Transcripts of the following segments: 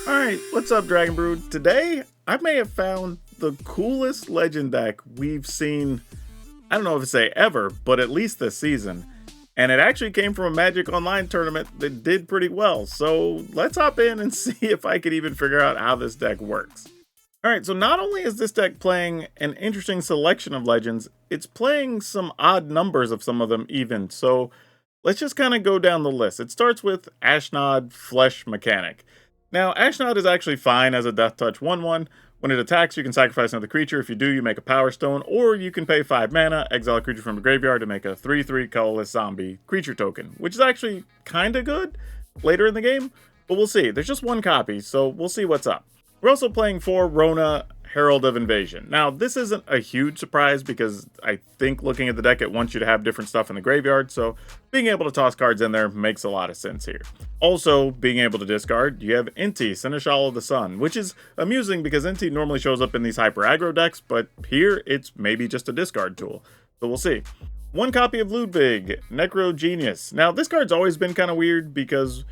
Alright, what's up, Dragon Brood? Today, I may have found the coolest legend deck we've seen, I don't know if to say ever, but at least this season. And it actually came from a Magic Online tournament that did pretty well. So let's hop in and see if I could even figure out how this deck works. Alright, so not only is this deck playing an interesting selection of legends, it's playing some odd numbers of some of them even. So let's just kind of go down the list. It starts with Ashnod Flesh Mechanic. Now, Ashnod is actually fine as a Death Touch 1/1. When it attacks, you can sacrifice another creature. If you do, you make a Power Stone, or you can pay 5 mana, exile a creature from a graveyard to make a 3/3 colorless zombie creature token, which is actually kind of good later in the game, but we'll see. There's just one copy, so we'll see what's up. We're also playing for Rona, Herald of Invasion. Now, this isn't a huge surprise because I think looking at the deck, it wants you to have different stuff in the graveyard, so being able to toss cards in there makes a lot of sense here. Also, being able to discard, you have Inti, Seneschal of the Sun, which is amusing because Inti normally shows up in these hyper aggro decks, but here it's maybe just a discard tool, so we'll see. One copy of Ludwig, Necro Genius. Now, this card's always been kind of weird because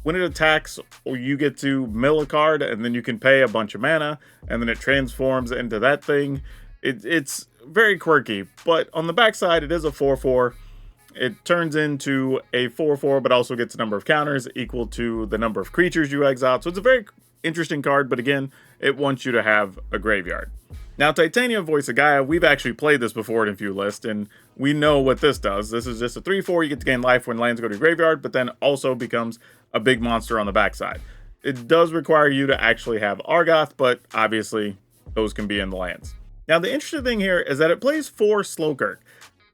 when it attacks, you get to mill a card, and then you can pay a bunch of mana, and then it transforms into that thing. It's very quirky, but on the backside, it is a 4/4. It turns into a 4/4, but also gets a number of counters equal to the number of creatures you exile. So it's a very interesting card, but again, it wants you to have a graveyard. Now, Titania Voice of Gaia, we've actually played this before in a few lists, and we know what this does. This is just a 3/4, you get to gain life when lands go to your graveyard, but then also becomes a big monster on the backside. It does require you to actually have Argoth, but obviously those can be in the lands. Now, the interesting thing here is that it plays 4 Slowkirk,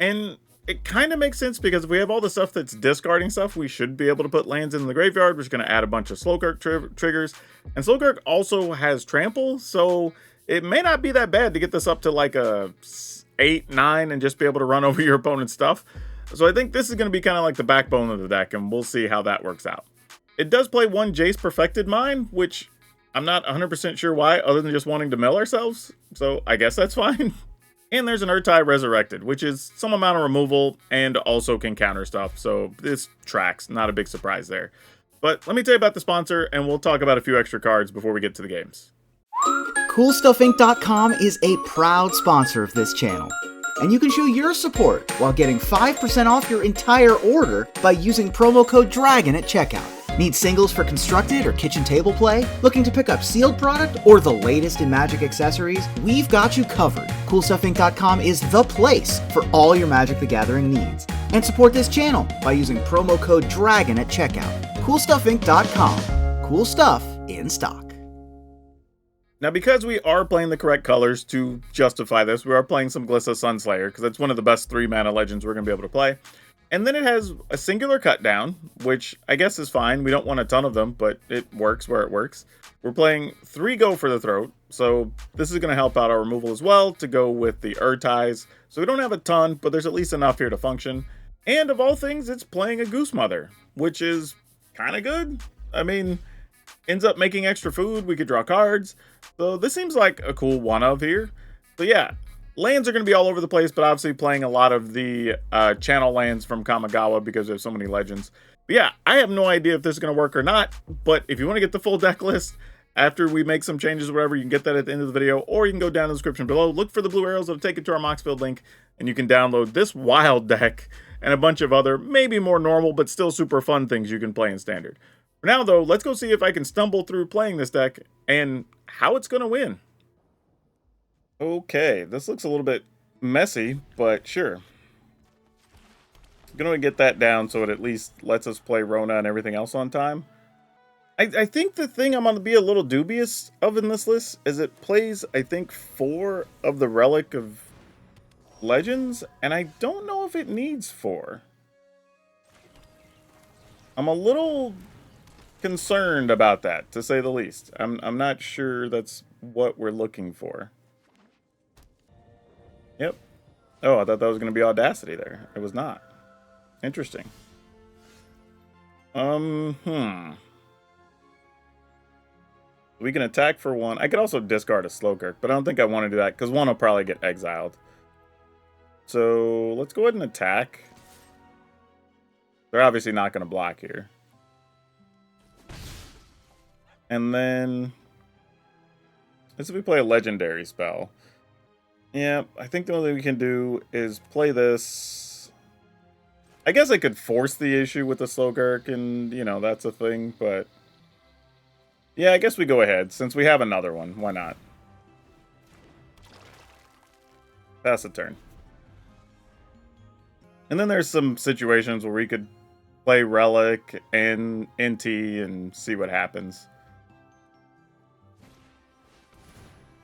and it kind of makes sense because if we have all the stuff that's discarding stuff, we should be able to put lands in the graveyard, which is going to add a bunch of Slowkirk triggers. And Slowkirk also has Trample, so it may not be that bad to get this up to like a 8, 9 and just be able to run over your opponent's stuff. So I think this is going to be kind of like the backbone of the deck, and we'll see how that works out. It does play 1 Jace Perfected Mind, which I'm not 100% sure why, other than just wanting to mill ourselves. So I guess that's fine. And there's an Urtai Resurrected, which is some amount of removal and also can counter stuff. So this tracks, not a big surprise there. But let me tell you about the sponsor, and we'll talk about a few extra cards before we get to the games. CoolStuffInc.com is a proud sponsor of this channel, and you can show your support while getting 5% off your entire order by using promo code DRAGON at checkout. Need singles for constructed or kitchen table play? Looking to pick up sealed product or the latest in Magic accessories? We've got you covered. CoolStuffInc.com is the place for all your Magic the Gathering needs. And support this channel by using promo code DRAGON at checkout. CoolStuffInc.com. Cool stuff in stock. Now, because we are playing the correct colors to justify this, we are playing some Glissa Sunslayer, because it's one of the best 3-mana legends we're going to be able to play. And then it has a singular cut down, which I guess is fine. We don't want a ton of them, but it works where it works. We're playing 3 Go for the Throat, so this is going to help out our removal as well to go with the Urtais. So we don't have a ton, but there's at least enough here to function. And of all things, it's playing a Goose Mother, which is kind of good. I mean, ends up making extra food. We could draw cards. So this seems like a cool one-of here. So yeah, lands are going to be all over the place, but obviously playing a lot of the channel lands from Kamigawa because there's so many legends. But yeah, I have no idea if this is going to work or not, but if you want to get the full deck list after we make some changes or whatever, you can get that at the end of the video, or you can go down in the description below, look for the blue arrows that'll take you to our Moxfield link, and you can download this wild deck and a bunch of other, maybe more normal, but still super fun things you can play in Standard. For now, though, let's go see if I can stumble through playing this deck and how it's going to win. Okay, this looks a little bit messy, but sure. I'm going to get that down so it at least lets us play Rona and everything else on time. I think the thing I'm going to be a little dubious of in this list is it plays, I think, 4 of the Relic of Legends, and I don't know if it needs 4. I'm a little concerned about that, to say the least. I'm not sure that's what we're looking for. Yep. Oh, I thought that was going to be Audacity there. It was not. Interesting. We can attack for 1. I could also discard a Slowkirk, but I don't think I want to do that because 1 will probably get exiled. So let's go ahead and attack. They're obviously not going to block here. And then let's see if we play a legendary spell. Yeah, I think the only thing we can do is play this. I guess I could force the issue with the Slowgurk, and, you know, that's a thing, but... Yeah, I guess we go ahead, since we have another one. Why not? Pass the turn. And then there's some situations where we could play Relic and NT and see what happens.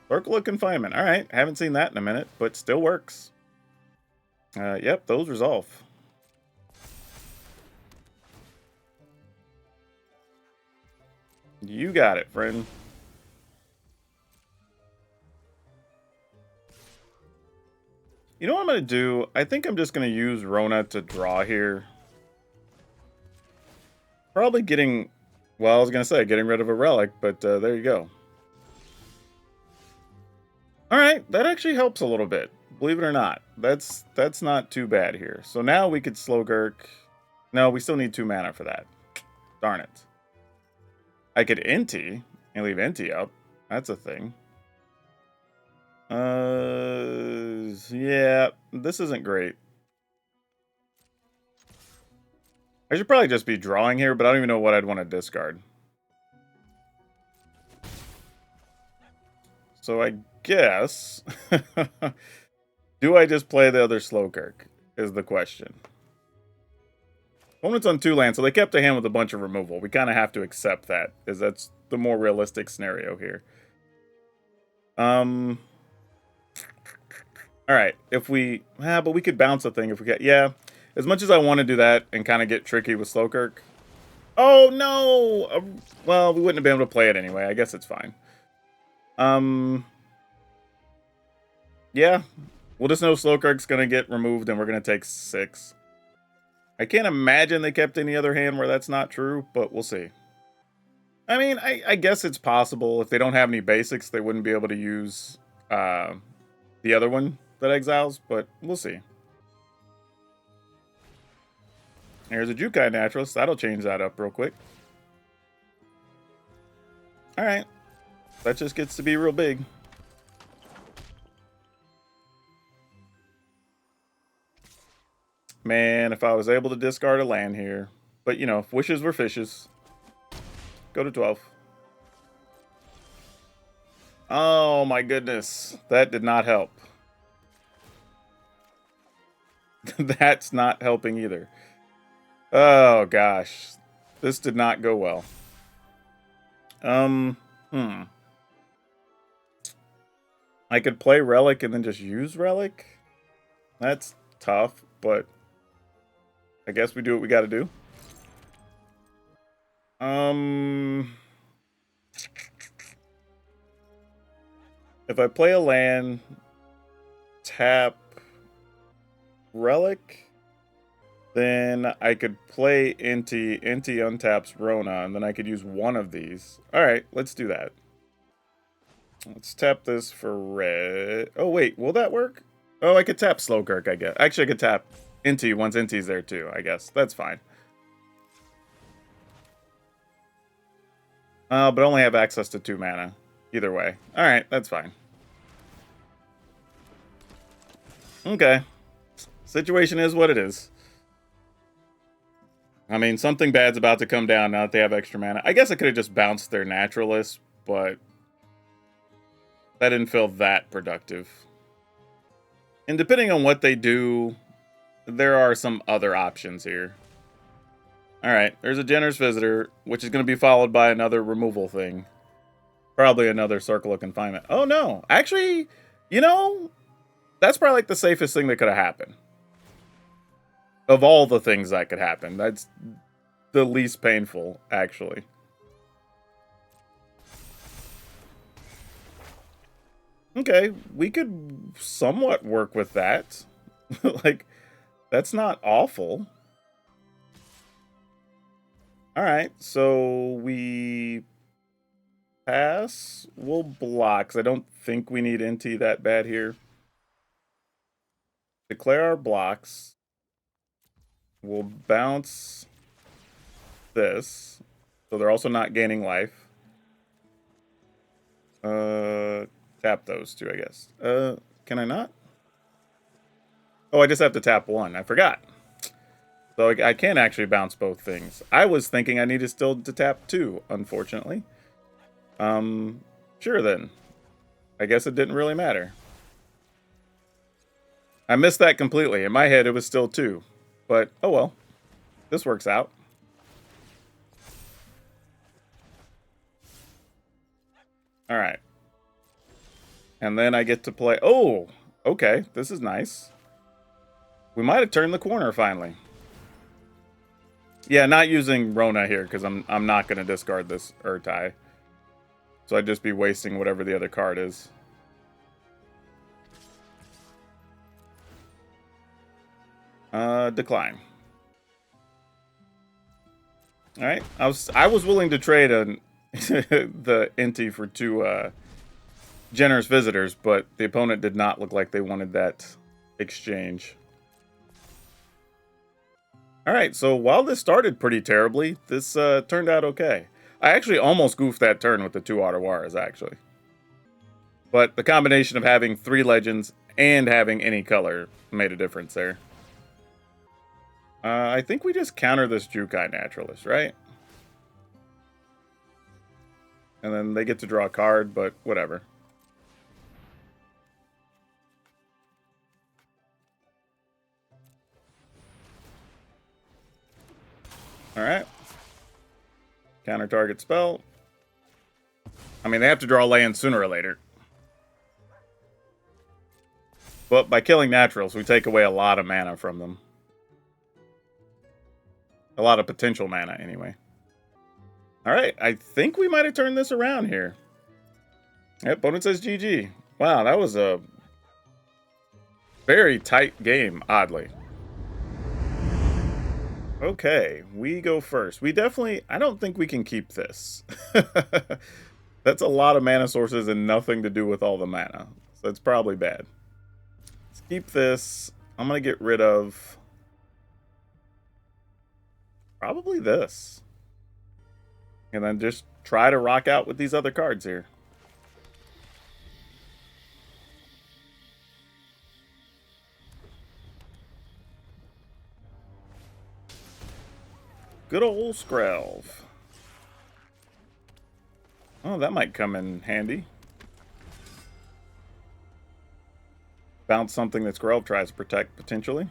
Circle of Confinement. All right, haven't seen that in a minute, but still works. Yep, those resolve. You got it, friend. You know what I'm going to do? I think I'm just going to use Rona to draw here. Probably getting... Well, I was going to say getting rid of a Relic, but there you go. Alright, that actually helps a little bit. Believe it or not. That's not too bad here. So now we could Slowgurk. No, we still need 2 mana for that. Darn it. I could Inti and leave Inti up. That's a thing. Yeah, this isn't great. I should probably just be drawing here, but I don't even know what I'd want to discard. So I guess... Do I just play the other Slowgurk, is the question. Opponent's on 2 lands, so they kept a hand with a bunch of removal. We kind of have to accept that, because that's the more realistic scenario here. Alright, if we... but we could bounce a thing if we get... Yeah, as much as I want to do that and kind of get tricky with Slowgurk. Oh, no! Well, we wouldn't have been able to play it anyway. I guess it's fine. Yeah. We'll just know Slowgurk's going to get removed and we're going to take 6. I can't imagine they kept any other hand where that's not true, but we'll see. I mean, I guess it's possible. If they don't have any basics, they wouldn't be able to use the other one that exiles, but we'll see. Here's a Jukai Naturalist. That'll change that up real quick. Alright. That just gets to be real big. Man, if I was able to discard a land here. But, you know, if wishes were fishes. Go to 12. Oh, my goodness. That did not help. That's not helping either. Oh, gosh. This did not go well. I could play Relic and then just use Relic? That's tough, but... I guess we do what we gotta do. If I play a land, tap Relic, then I could play Inti untaps Rona, and then I could use one of these. Alright, let's do that. Let's tap this for red. Oh, wait, will that work? Oh, I could tap Slowgurk, I guess. Actually, I could tap Inti once Inti's there, too, I guess. That's fine. But only have access to 2 mana. Either way. Alright, that's fine. Okay. Situation is what it is. I mean, something bad's about to come down now that they have extra mana. I guess I could have just bounced their Naturalist, but... that didn't feel that productive. And depending on what they do, there are some other options here. Alright, there's a Generous Visitor, which is going to be followed by another removal thing. Probably another Circle of Confinement. Oh no, actually, you know, that's probably like the safest thing that could have happened. Of all the things that could happen, that's the least painful, actually. Okay, we could somewhat work with that. Like, that's not awful. Alright, so we pass. We'll block, because I don't think we need Inti that bad here. Declare our blocks. We'll bounce this. So they're also not gaining life. Tap those two, I guess. Can I not? Oh, I just have to tap one. I forgot. So I can actually bounce both things. I was thinking I needed still to tap two, unfortunately. Sure then. I guess it didn't really matter. I missed that completely. In my head, it was still two. But, oh well. This works out. Alright. And then I get to play... Oh! Okay, this is nice. We might have turned the corner, finally. Yeah, not using Rona here, because I'm not going to discard this Urtai. So I'd just be wasting whatever the other card is. Decline. Alright, I was willing to trade the Inti for two generous visitors, but the opponent did not look like they wanted that exchange. Alright, so while this started pretty terribly, this turned out okay. I actually almost goofed that turn with the two Ottawaras, actually. But the combination of having 3 legends and having any color made a difference there. I think we just counter this Jukai Naturalist, right? And then they get to draw a card, but whatever. Alright. Counter target spell. I mean, they have to draw land sooner or later. But by killing naturals, we take away a lot of mana from them. A lot of potential mana, anyway. Alright, I think we might have turned this around here. Yep, opponent says GG. Wow, that was a very tight game, oddly. Okay, we go first. We definitely... I don't think we can keep this. That's a lot of mana sources and nothing to do with all the mana. So it's probably bad. Let's keep this. I'm going to get rid of... probably this. And then just try to rock out with these other cards here. Good old Skrelv. Oh, that might come in handy. Bounce something that Skrelv tries to protect, potentially.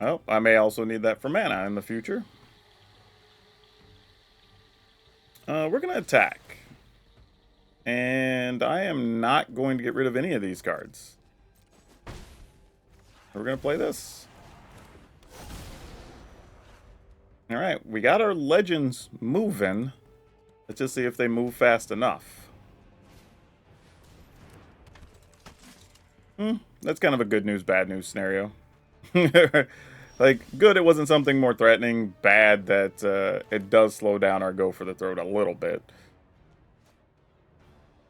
Oh, I may also need that for mana in the future. We're going to attack. And I am not going to get rid of any of these cards. We're going to play this. Alright, we got our legends moving. Let's just see if they move fast enough. That's kind of a good news, bad news scenario. Like, good, it wasn't something more threatening. Bad that it does slow down our go for the throat a little bit.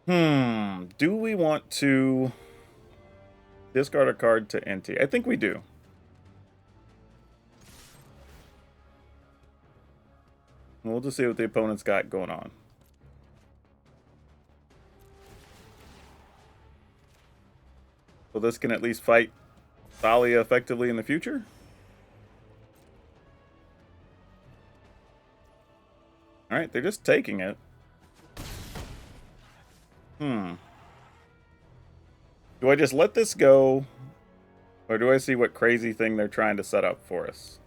Do we want to discard a card to Inti? I think we do. We'll just see what the opponent's got going on. So this can at least fight Thalia effectively in the future. Alright, they're just taking it. Do I just let this go? Or do I see what crazy thing they're trying to set up for us?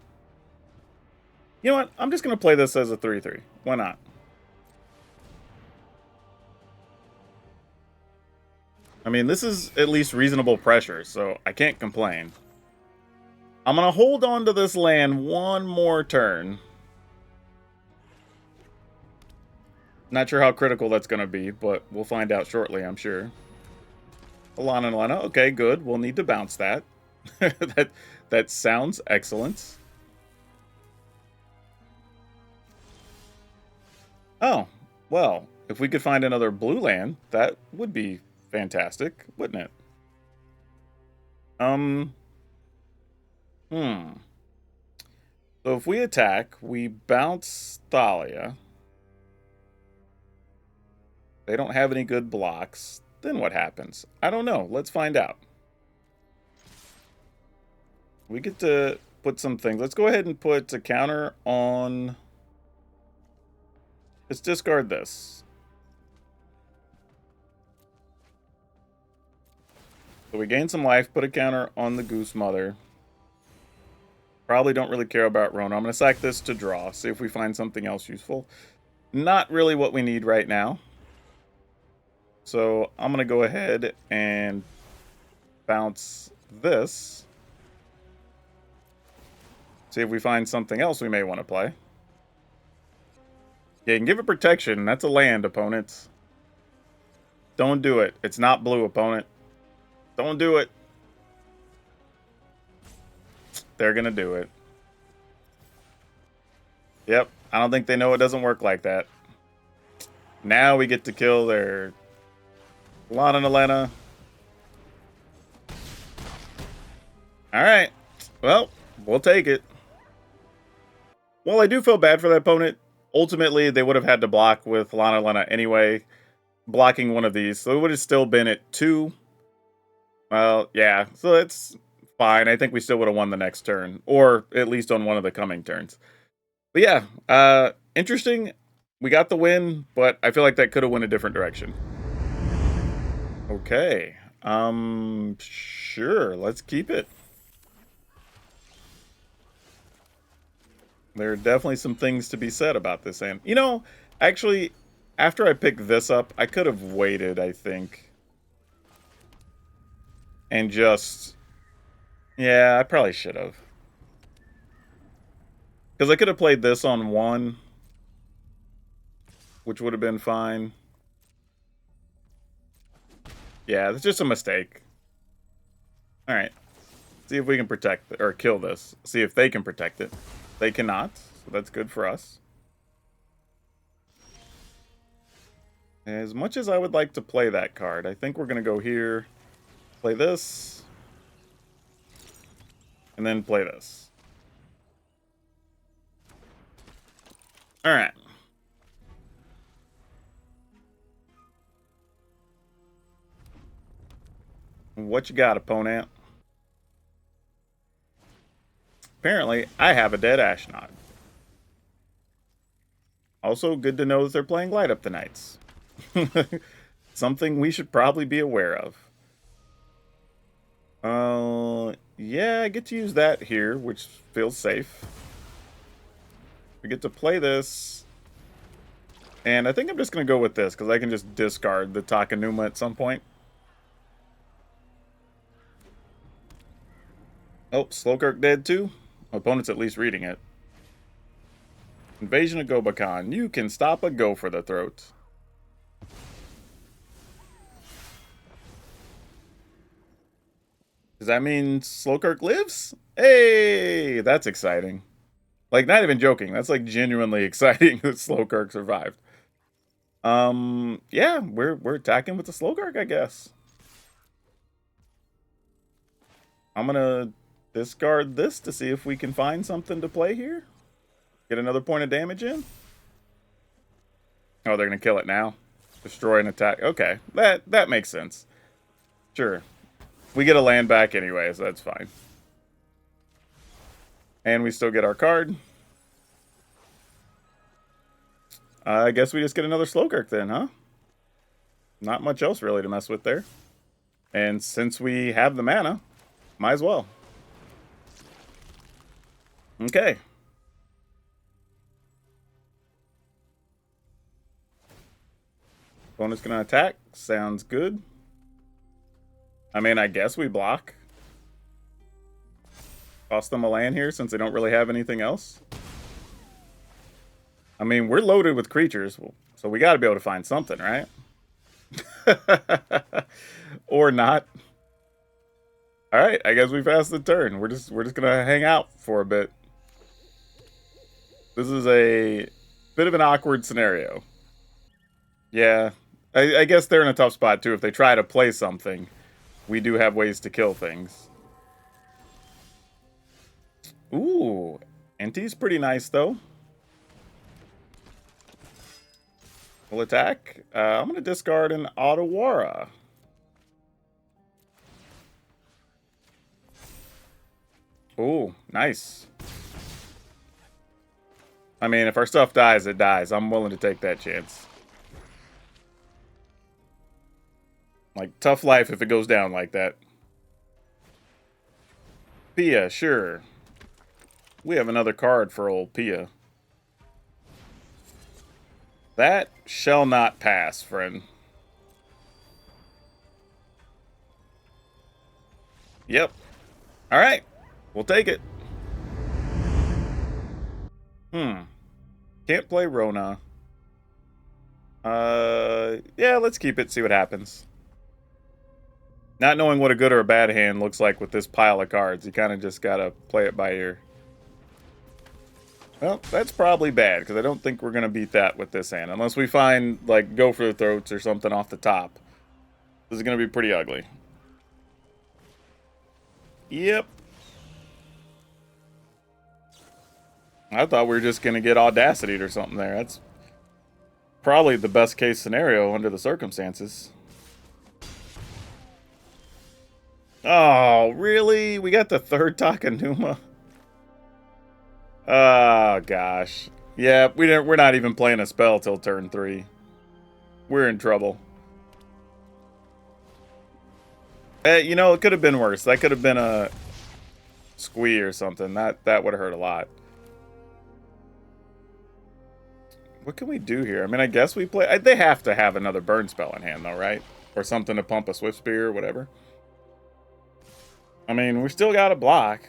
You know what? I'm just going to play this as a 3-3. Why not? I mean, this is at least reasonable pressure, so I can't complain. I'm going to hold on to this land one more turn. Not sure how critical that's going to be, but we'll find out shortly, I'm sure. Alana and Alana. Okay, good. We'll need to bounce that. that sounds excellent. Oh, well, if we could find another blue land, that would be fantastic, wouldn't it? So if we attack, we bounce Thalia. They don't have any good blocks. Then what happens? I don't know. Let's find out. We get to put some things. Let's go ahead and put a counter on... Let's discard this. So we gain some life, put a counter on the Goose Mother. Probably don't really care about Rona. I'm going to sack this to draw, see if we find something else useful. Not really what we need right now. So I'm going to go ahead and bounce this. See if we find something else we may want to play. Yeah, you can give it protection. That's a land, opponents. Don't do it. It's not blue, opponent. Don't do it. They're going to do it. Yep. I don't think they know it doesn't work like that. Now we get to kill their Lana and Elena. Alright. Well, we'll take it. Well, I do feel bad for that opponent. Ultimately, they would have had to block with Lana and Elena anyway. Blocking one of these. So it would have still been at 2. Well, yeah. So it's fine. I think we still would have won the next turn. Or at least on one of the coming turns. But yeah. Interesting. We got the win, but I feel like that could have went a different direction. Okay. Sure. Let's keep it. There are definitely some things to be said about this. And, you know, actually, after I picked this up, I could have waited, I think. And just... Yeah, I probably should have. Because I could have played this on 1. Which would have been fine. Yeah, that's just a mistake. Alright. See if we can protect or kill this. See if they can protect it. They cannot, so that's good for us. As much as I would like to play that card, I think we're going to go here, play this, and then play this. Alright. What you got, opponent? Apparently, I have a dead Ashnod. Also, good to know that they're playing Light Up the Nights. Something we should probably be aware of. Yeah, I get to use that here, which feels safe. We get to play this. And I think I'm just going to go with this, because I can just discard the Takanuma at some point. Oh, Slowkirk dead too? My opponent's at least reading it. Invasion of Gobakan. You can stop a go for the throat. Does that mean Slowkirk lives? Hey, that's exciting. Like, not even joking. That's like genuinely exciting that Slowkirk survived. Yeah, we're attacking with the Slowkirk, I guess. I'm gonna discard this to see if we can find something to play here. Get another point of damage in. Oh, they're gonna kill it now. Destroy an attack. Okay, that makes sense. Sure. We get a land back anyway, so that's fine. And we still get our card. I guess we just get another Slowkirk then, huh? Not much else really to mess with there. And since we have the mana, might as well. Okay. Opponent's gonna attack. Sounds good. I mean, I guess we block. Cost them a land here since they don't really have anything else. I mean, we're loaded with creatures, so we gotta be able to find something, right? Or not. Alright, I guess we passed the turn. We're just gonna hang out for a bit. This is a bit of an awkward scenario. Yeah, I guess they're in a tough spot too. If they try to play something, we do have ways to kill things. Ooh, Anti's pretty nice, though. We'll attack. I'm going to discard an Otawara. Ooh, nice. I mean, if our stuff dies, it dies. I'm willing to take that chance. Like, tough life if it goes down like that. Pia, sure. We have another card for old Pia. That shall not pass, friend. Yep. All right. We'll take it. Can't play Rona. Yeah, let's keep it, see what happens. Not knowing what a good or a bad hand looks like with this pile of cards, you kind of just gotta play it by ear. Well, that's probably bad, because I don't think we're gonna beat that with this hand. Unless we find, like, Go for the Throats or something off the top. This is gonna be pretty ugly. Yep. I thought we were just going to get Audacity or something there. That's probably the best case scenario under the circumstances. Oh, really? We got the third Takanuma? Oh, gosh. Yeah, we're not even playing a spell till turn 3. We're in trouble. You know, it could have been worse. That could have been a squee or something. That would have hurt a lot. What can we do here? I mean, I guess we play... They have to have another burn spell in hand, though, right? Or something to pump a Swift Spear or whatever. I mean, we still got a block.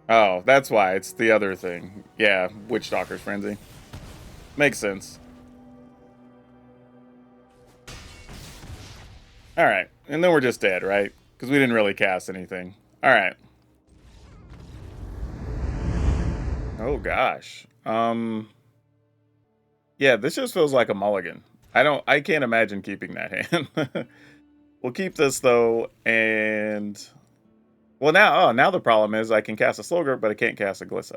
Oh, that's why. It's the other thing. Yeah, Witchstalker's Frenzy. Makes sense. Alright. And then we're just dead, right? Because we didn't really cast anything. Alright. Oh, gosh. Yeah, this just feels like a mulligan. I can't imagine keeping that hand. We'll keep this though, and well now the problem is I can cast a Slogger, but I can't cast a Glissa.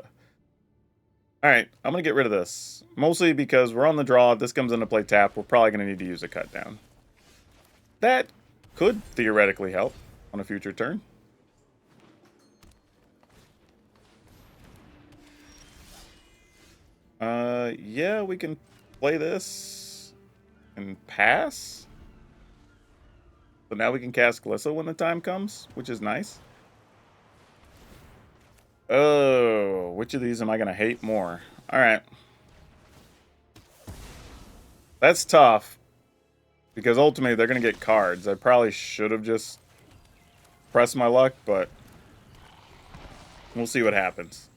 Alright, I'm gonna get rid of this. Mostly because we're on the draw. If this comes into play tap, we're probably gonna need to use a cut down. That could theoretically help on a future turn. Yeah, we can play this and pass. So now we can cast Glissa when the time comes, which is nice. Oh, which of these am I going to hate more? All right. That's tough because ultimately they're going to get cards. I probably should have just pressed my luck, but we'll see what happens.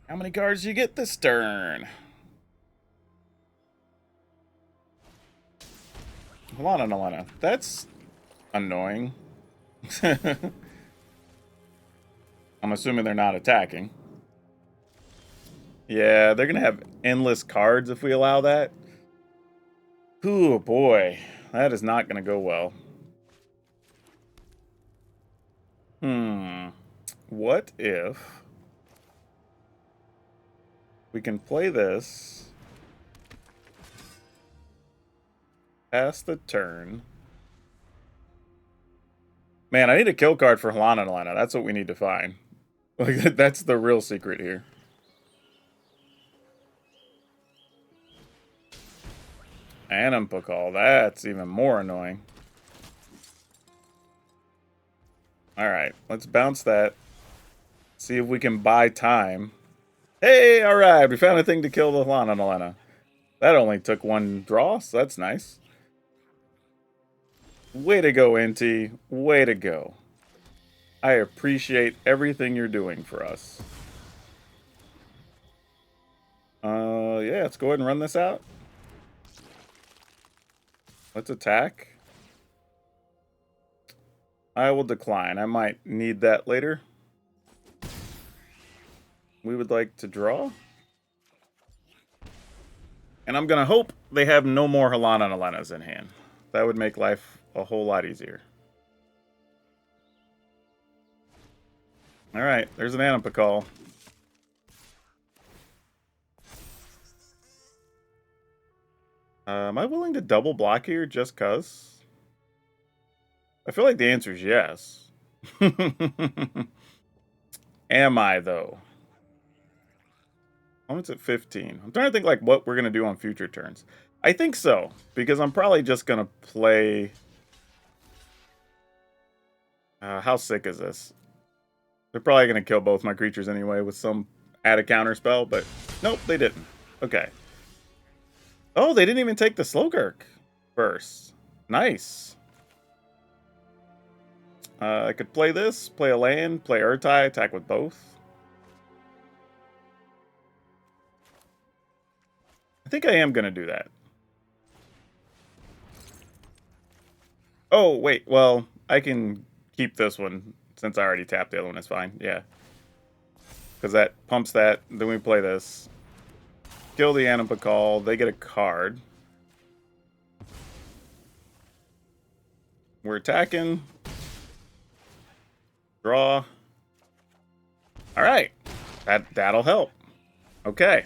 How many cards do you get this turn? Alana. That's annoying. I'm assuming they're not attacking. Yeah, they're going to have endless cards if we allow that. Ooh, boy. That is not going to go well. What if we can play this, pass the turn. Man, I need a kill card for Halana. That's what we need to find. Like, that's the real secret here. Animpakal, that's even more annoying. Alright, let's bounce that. See if we can buy time. Hey, alright, we found a thing to kill the Halana. That only took one draw, so that's nice. Way to go, NT. Way to go. I appreciate everything you're doing for us. Yeah, let's go ahead and run this out. Let's attack. I will decline. I might need that later. We would like to draw. And I'm going to hope they have no more Halana in hand. That would make life a whole lot easier. Alright, there's an Naya call. Am I willing to double block here just cuz? I feel like the answer is yes. Am I, though? Opponent's at 15. I'm trying to think like what we're going to do on future turns. I think so, because I'm probably just going to play... how sick is this? They're probably going to kill both my creatures anyway with some add a counter spell, but nope, they didn't. Okay. Oh, they didn't even take the Slowgurk first. Nice. I could play this, play a land, play Urtai, attack with both. I think I am going to do that. Oh, wait. Well, I can keep this one since I already tapped the other one. It's fine. Yeah. Because that pumps that. Then we play this. Kill the Naya call. They get a card. We're attacking. Draw. All right. That'll help. Okay.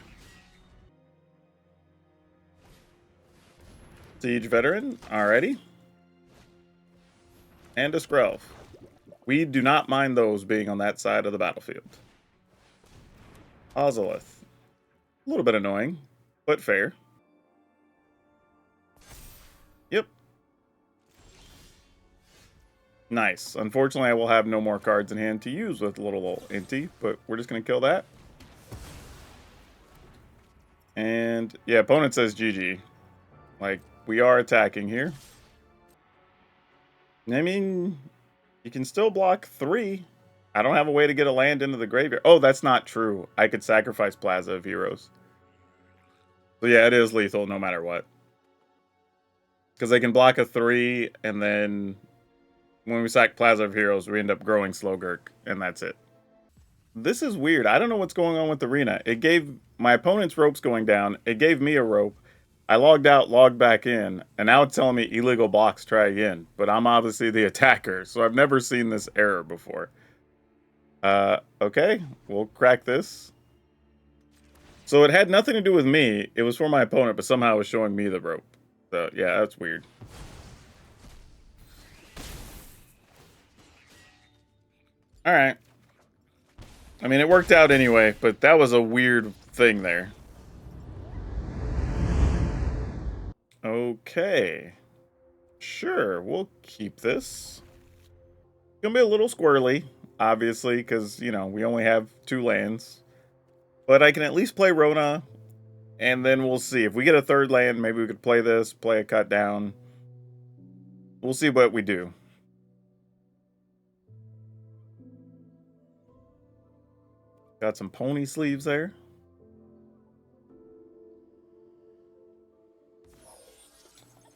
Siege Veteran. Alrighty. And a Skrelv. We do not mind those being on that side of the battlefield. Ozolith. A little bit annoying, but fair. Yep. Nice. Unfortunately, I will have no more cards in hand to use with little old Inti, but we're just going to kill that. And, yeah, opponent says GG. Like, we are attacking here. I mean, you can still block 3. I don't have a way to get a land into the graveyard. Oh, that's not true. I could sacrifice Plaza of Heroes. So yeah, it is lethal no matter what. Because they can block a 3, and then when we sack Plaza of Heroes, we end up growing Slowgurk, and that's it. This is weird. I don't know what's going on with Arena. It gave my opponent's ropes going down. It gave me a rope. I logged out, logged back in, and now it's telling me illegal blocks, try again. But I'm obviously the attacker, so I've never seen this error before. Okay, we'll crack this. So it had nothing to do with me. It was for my opponent, but somehow it was showing me the rope. So, yeah, that's weird. Alright. I mean, it worked out anyway, but that was a weird thing there. Okay. Sure, we'll keep this. It's gonna be a little squirrely, obviously, because, you know, we only have 2 lands. But I can at least play Rona, and then we'll see. If we get a 3rd land, maybe we could play this, play a cut down. We'll see what we do. Got some pony sleeves there.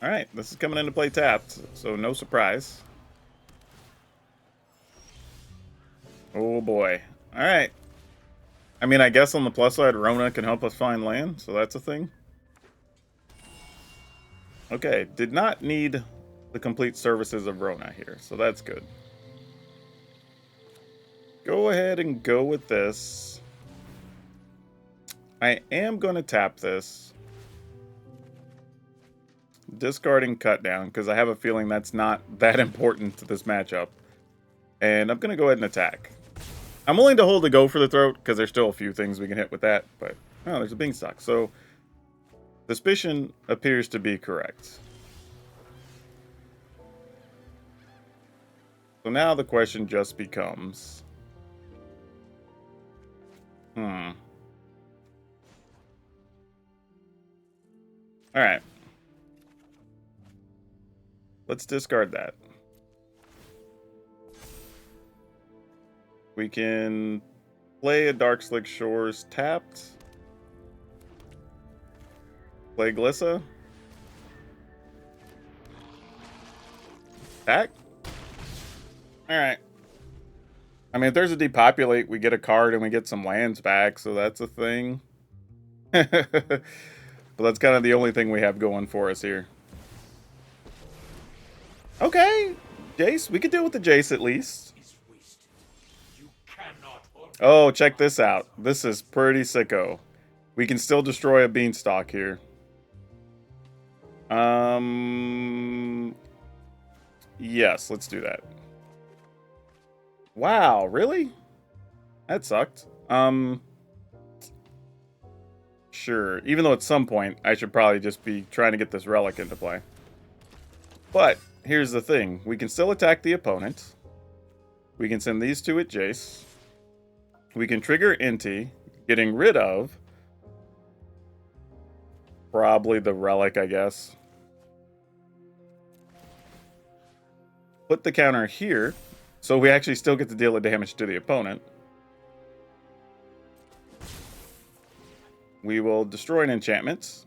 Alright, this is coming into play tapped, so no surprise. Oh boy. Alright. I mean, I guess on the plus side, Rona can help us find land, so that's a thing. Okay, did not need the complete services of Rona here, so that's good. Go ahead and go with this. I am going to tap this. Discarding cut down, because I have a feeling that's not that important to this matchup. And I'm going to go ahead and attack. I'm willing to hold the go for the throat, because there's still a few things we can hit with that. But, oh, there's a beanstalk. So, suspicion appears to be correct. So now the question just becomes... Alright. Let's discard that. We can play a Dark Slick Shores tapped. Play Glissa. Attack. Alright. I mean, if there's a depopulate, we get a card and we get some lands back, so that's a thing. But that's kind of the only thing we have going for us here. Okay, Jace. We could deal with the Jace at least. Oh, check this out. This is pretty sicko. We can still destroy a beanstalk here. Yes, let's do that. Wow, really? That sucked. Sure. Even though at some point I should probably just be trying to get this relic into play. But here's the thing. We can still attack the opponent. We can send these two at Jace. We can trigger Inti, getting rid of probably the relic, I guess. Put the counter here, so we actually still get to deal the damage to the opponent. We will destroy an enchantment.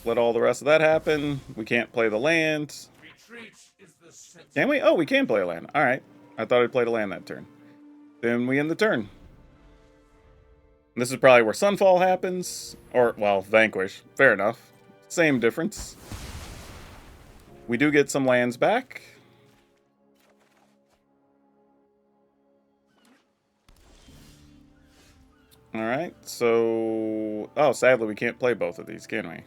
Let all the rest of that happen. We can't play the land. Can we? Oh, we can play a land. All right. I thought I played a land that turn. Then we end the turn. And this is probably where Sunfall happens. Or, well, Vanquish. Fair enough. Same difference. We do get some lands back. Alright, so... Oh, sadly we can't play both of these, can we?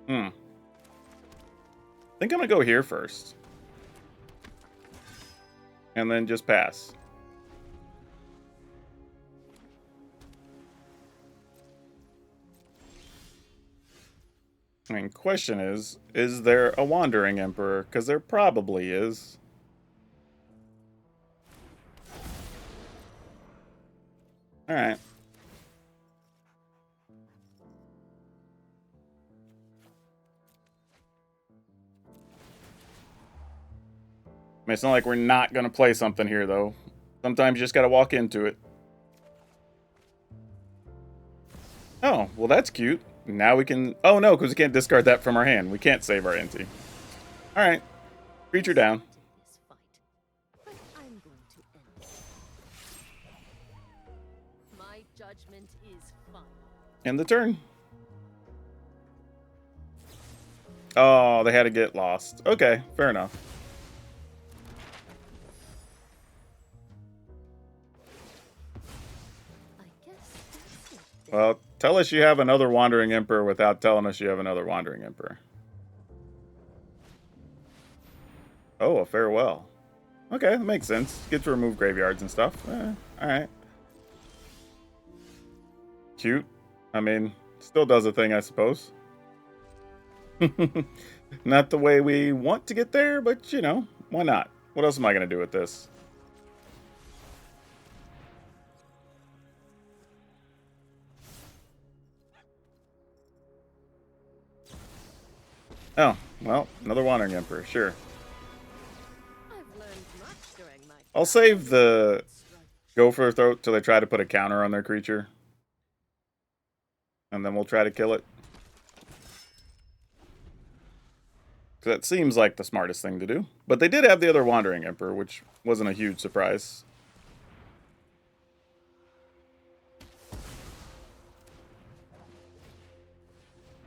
I think I'm gonna go here first. And then just pass. I mean, question is there a Wandering Emperor? Because there probably is. Alright. I mean, it's not like we're not going to play something here, though. Sometimes you just got to walk into it. Oh, well, that's cute. Now we can... Oh, no, because we can't discard that from our hand. We can't save our Inti. All right. Creature down. My judgment is final. End the turn. Oh, they had to get lost. Okay, fair enough. Well, tell us you have another Wandering Emperor without telling us you have another Wandering Emperor. Oh, a Farewell. Okay, that makes sense. Get to remove graveyards and stuff. Alright. Cute. I mean, still does a thing, I suppose. Not the way we want to get there, but, you know, why not? What else am I going to do with this? Oh, well, another Wandering Emperor, sure. I'll save the Gopher Throat till they try to put a counter on their creature. And then we'll try to kill it. That seems like the smartest thing to do. But they did have the other Wandering Emperor, which wasn't a huge surprise.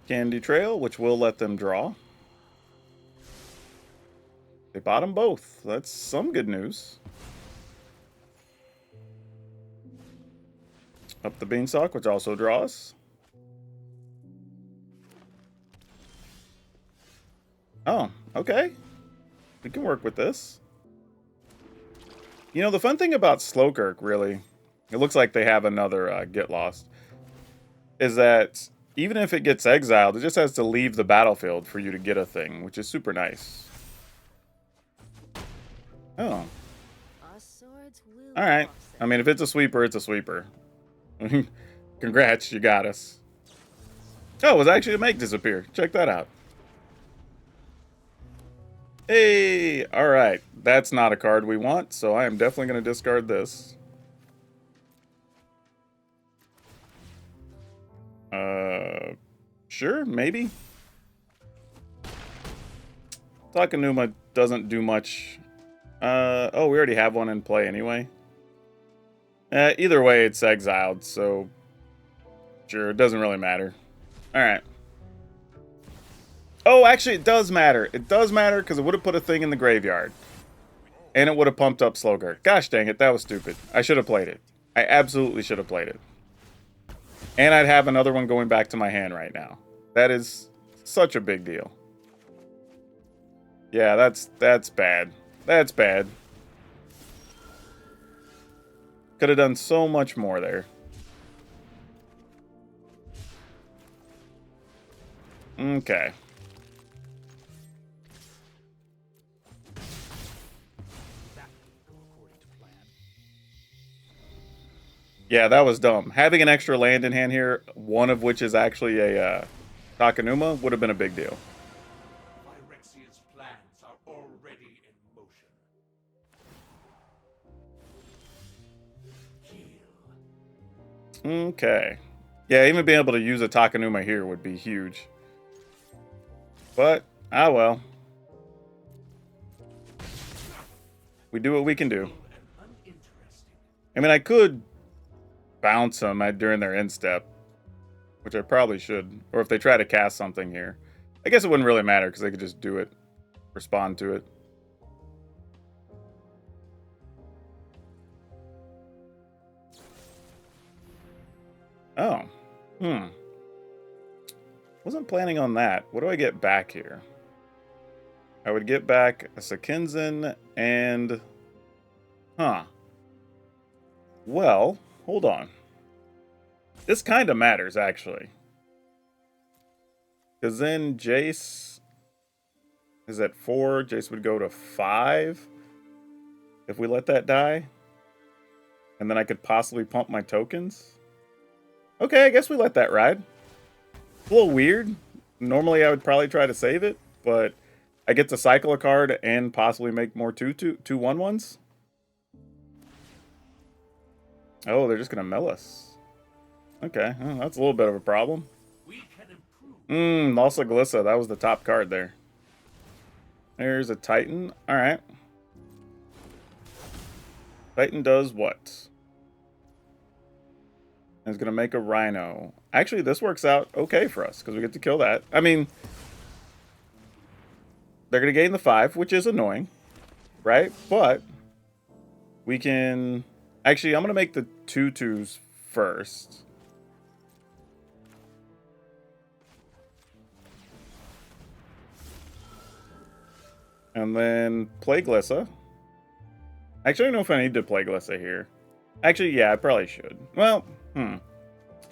Candy Trail, which will let them draw. They bought them both. That's some good news. Up the Beanstalk, which also draws. Oh, okay. We can work with this. You know, the fun thing about Slowkirk, really, it looks like they have another Get Lost, is that even if it gets exiled, it just has to leave the battlefield for you to get a thing, which is super nice. Oh. Alright. I mean, if it's a sweeper, it's a sweeper. Congrats, you got us. Oh, it was actually a Make Disappear. Check that out. Hey! Alright. That's not a card we want, so I am definitely going to discard this. Sure, maybe. Takanuma doesn't do much. Oh, we already have one in play anyway. Either way, it's exiled, so sure, it doesn't really matter. Alright. Oh, actually, it does matter. It does matter because it would have put a thing in the graveyard. And it would have pumped up Slogurt. Gosh dang it, that was stupid. I should have played it. I absolutely should have played it. And I'd have another one going back to my hand right now. That is such a big deal. Yeah, that's bad. That's bad. Could have done so much more there. Okay. Yeah, that was dumb. Having an extra land in hand here, one of which is actually a Takenuma, would have been a big deal. Phyrexia's plans are already in motion. Okay. Yeah, even being able to use a Takenuma here would be huge. But, ah well. We do what we can do. I mean, I could bounce them during their instep, which I probably should. Or if they try to cast something here. I guess it wouldn't really matter because they could just do it. Respond to it. Oh. Wasn't planning on that. What do I get back here? I would get back a Sekinzen and... Huh. Well, hold on. This kind of matters, actually. Because then Jace is at 4. Jace would go to 5. If we let that die. And then I could possibly pump my tokens. Okay, I guess we let that ride. A little weird. Normally I would probably try to save it, but I get to cycle a card and possibly make more 2/1/1s. Oh, they're just gonna mill us. Okay, well, that's a little bit of a problem. We can improve. Also Glissa, that was the top card there. There's a Titan. Alright. Titan does what? It's going to make a Rhino. Actually, this works out okay for us because we get to kill that. I mean, they're going to gain the 5, which is annoying, right? But we can... Actually, I'm going to make the 2/2s first. And then play Glissa. Actually, I don't know if I need to play Glissa here. Actually, yeah, I probably should. Well,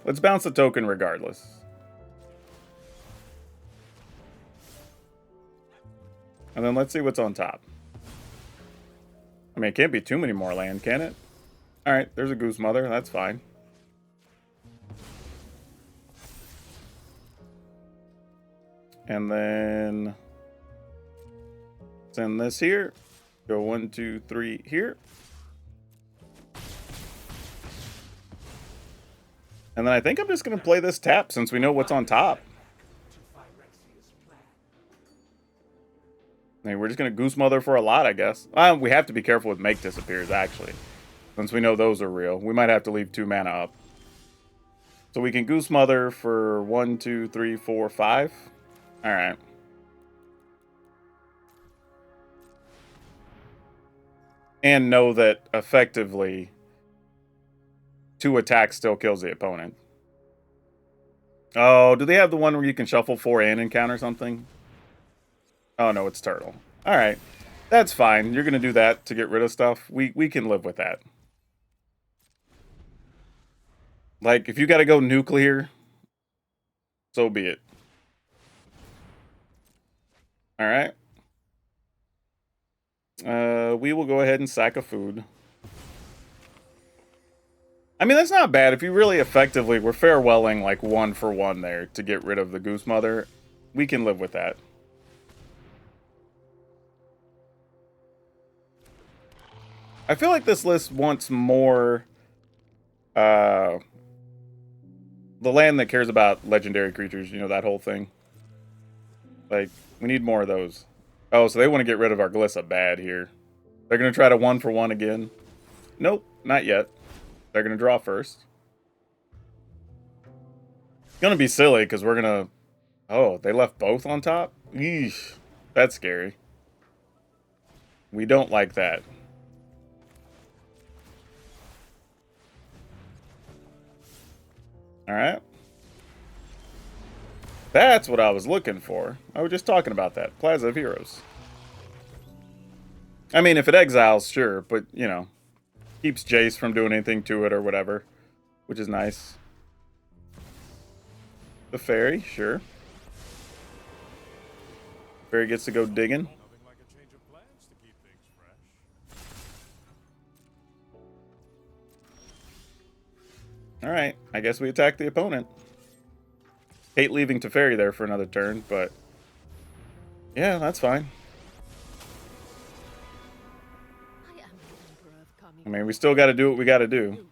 let's bounce the token regardless. And then let's see what's on top. I mean, it can't be too many more land, can it? Alright, there's a Goose Mother. That's fine. And then... send this here. Go 1, 2, 3 here. And then I think I'm just going to play this tap since we know what's on top. I mean, we're just going to Goose Mother for a lot, I guess. We have to be careful with Make Disappears, actually. Since we know those are real. We might have to leave 2 mana up. So we can Goose Mother for 1, 2, 3, 4, 5. Alright. And know that, effectively... 2 attacks still kills the opponent. Oh, do they have the one where you can shuffle 4 and encounter something? Oh, no, it's Turtle. Alright. That's fine. You're going to do that to get rid of stuff. We can live with that. Like, if you got to go nuclear, so be it. Alright. We will go ahead and sack a food. I mean, that's not bad. If you really effectively were farewelling like 1 for 1 there to get rid of the Goose Mother, we can live with that. I feel like this list wants more the land that cares about legendary creatures, you know, that whole thing. Like, we need more of those. Oh, so they want to get rid of our Glissa bad here. They're going to try to 1 for 1 again. Nope, not yet. They're going to draw first. It's going to be silly because we're going to... Oh, they left both on top? Eesh. That's scary. We don't like that. Alright. That's what I was looking for. I was just talking about that. Plaza of Heroes. I mean, if it exiles, sure, but, you know, keeps Jace from doing anything to it or whatever, which is nice. The fairy, sure. Fairy gets to go digging. Alright, I guess we attack the opponent. Hate leaving Teferi there for another turn, but yeah, that's fine. I mean, we still got to do what we got to do.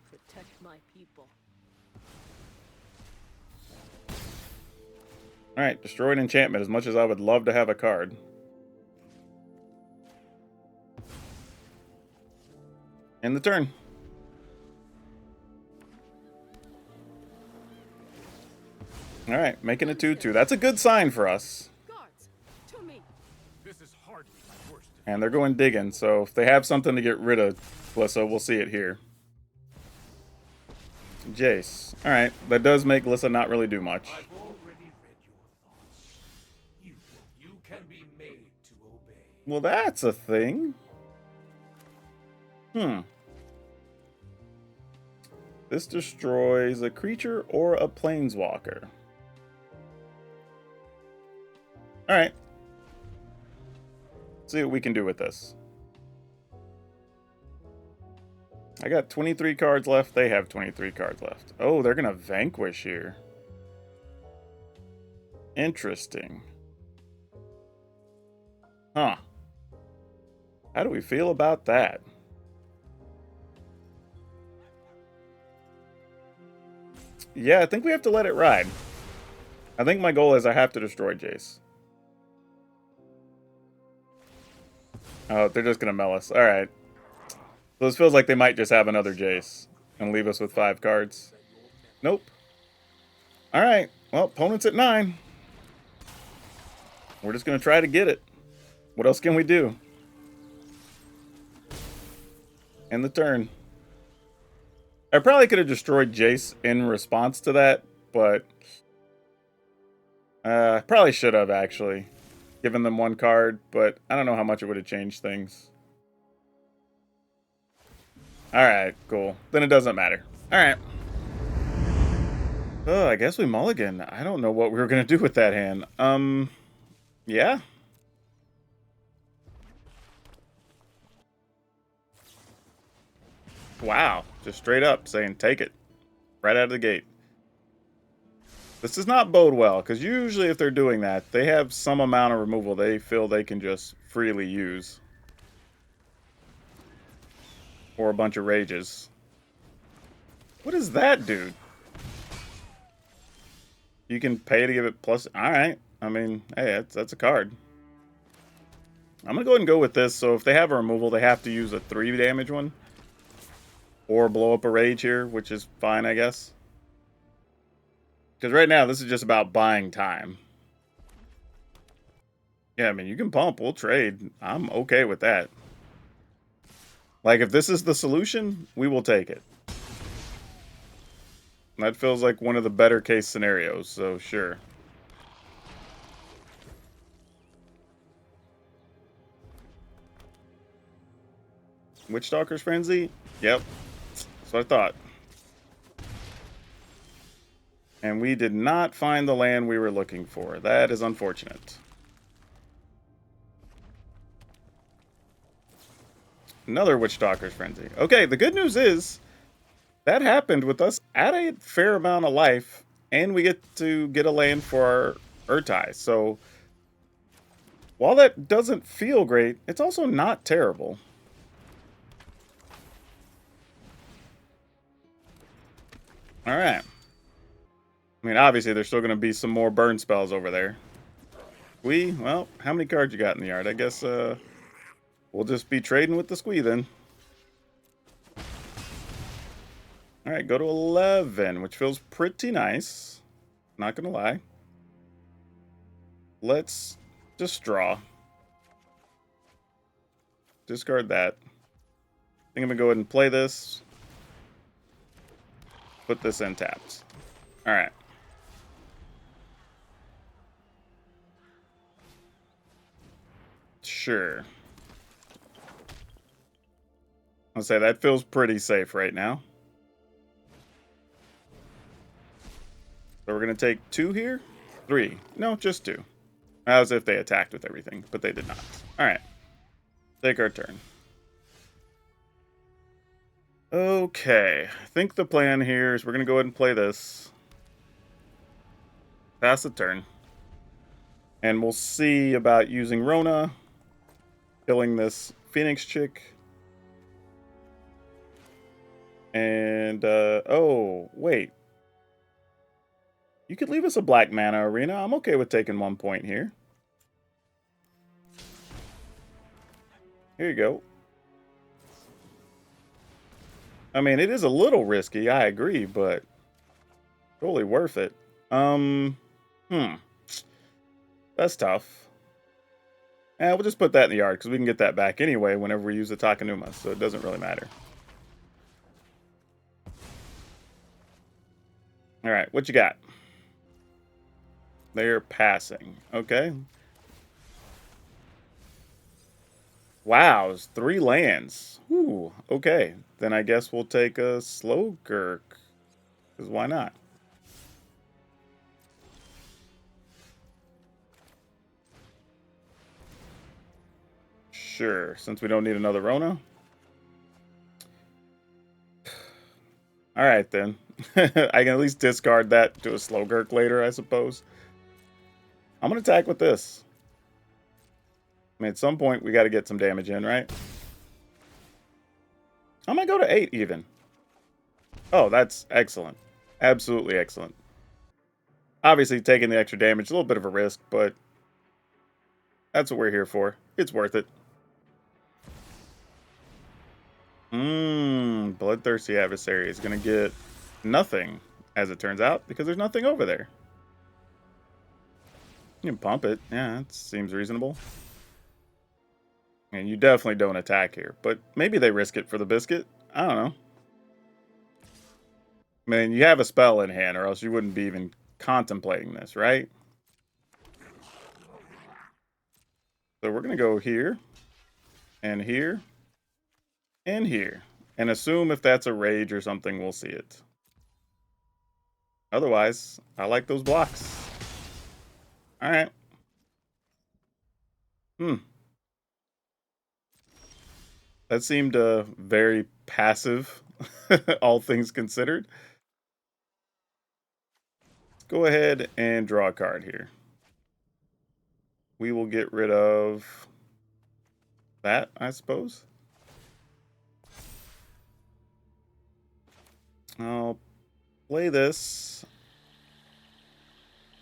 Alright, destroyed enchantment, as much as I would love to have a card. End the turn. Alright, making a 2-2. That's a good sign for us. And they're going digging, so if they have something to get rid of Glissa, we'll see it here. Jace. Alright, that does make Glissa not really do much. I've already read your thoughts. You can be made to obey. Well, that's a thing. This destroys a creature or a planeswalker. Alright. See what we can do with this. I got 23 cards left. They have 23 cards left. Oh, they're going to vanquish here. Interesting. Huh. How do we feel about that? Yeah, I think we have to let it ride. I think my goal is I have to destroy Jace. Oh, they're just going to mill us. Alright. So this feels like they might just have another Jace and leave us with 5 cards. Nope. Alright. Well, opponent's at 9. We're just going to try to get it. What else can we do? End the turn. I probably could have destroyed Jace in response to that, but probably should have actually given them 1 card, but I don't know how much it would have changed things. Alright, cool. Then it doesn't matter. Alright. Oh, I guess we mulligan. I don't know what we were going to do with that hand. Yeah. Wow. Just straight up saying take it. Right out of the gate. This does not bode well, because usually if they're doing that, they have some amount of removal they feel they can just freely use. Or a bunch of rages. What is that, dude? You can pay to give it plus... Alright. I mean, hey, that's a card. I'm going to go ahead and go with this, so if they have a removal, they have to use a 3 damage one. Or blow up a rage here, which is fine, I guess. Because right now, this is just about buying time. Yeah, I mean, you can pump. We'll trade. I'm okay with that. Like, if this is the solution, we will take it. That feels like one of the better case scenarios, so sure. Witchstalker's Frenzy? Yep. That's what I thought. And we did not find the land we were looking for. That is unfortunate. Another Witchstalker's Frenzy. Okay, the good news is that happened with us at a fair amount of life, and we get to get a land for our Urtai. So while that doesn't feel great, it's also not terrible. All right. I mean, obviously, there's still going to be some more burn spells over there. Well, how many cards you got in the yard? I guess we'll just be trading with the squee then. All right, go to 11, which feels pretty nice. Not going to lie. Let's Just draw. Discard that. I think I'm gonna go ahead and play this. Put this in tapped. Alright. Sure. I'll say that feels pretty safe right now. So we're going to take 2 here? 3. No, just 2. As if they attacked with everything, but they did not. Alright. Take our turn. Okay. I think the plan here is we're going to go ahead and play this. Pass the turn. And we'll see about using Rona. Killing this Phoenix chick. And, oh, wait. You could leave us a black mana arena. I'm okay with taking 1 point here. Here you go. I mean, it is a little risky, I agree, but totally worth it. That's tough. We'll just put that in the yard, because we can get that back anyway whenever we use the Takenuma, so it doesn't really matter. Alright, what you got? They're passing. Okay. Wow, it's 3 lands. Ooh, okay. Then I guess we'll take a Slowgurk. Because why not? Sure, since we don't need another Rona. Alright then. I can at least discard that to a Slowgurk later, I suppose. I'm going to attack with this. I mean, at some point, we got to get some damage in, right? I might go to 8 even. Oh, that's excellent. Absolutely excellent. Obviously, taking the extra damage, a little bit of a risk, but that's what we're here for. It's worth it. Bloodthirsty Adversary is going to get nothing, as it turns out, because there's nothing over there. You can pump it. Yeah, that seems reasonable. And you definitely don't attack here, but maybe they risk it for the biscuit. I don't know. I mean, you have a spell in hand, or else you wouldn't be even contemplating this, right? So we're going to go here, and here, and here. And assume if that's a rage or something, we'll see it. Otherwise, I like those blocks. Alright. That seemed very passive, all things considered. Let's go ahead and draw a card here. We will get rid of that, I suppose. I'll play this.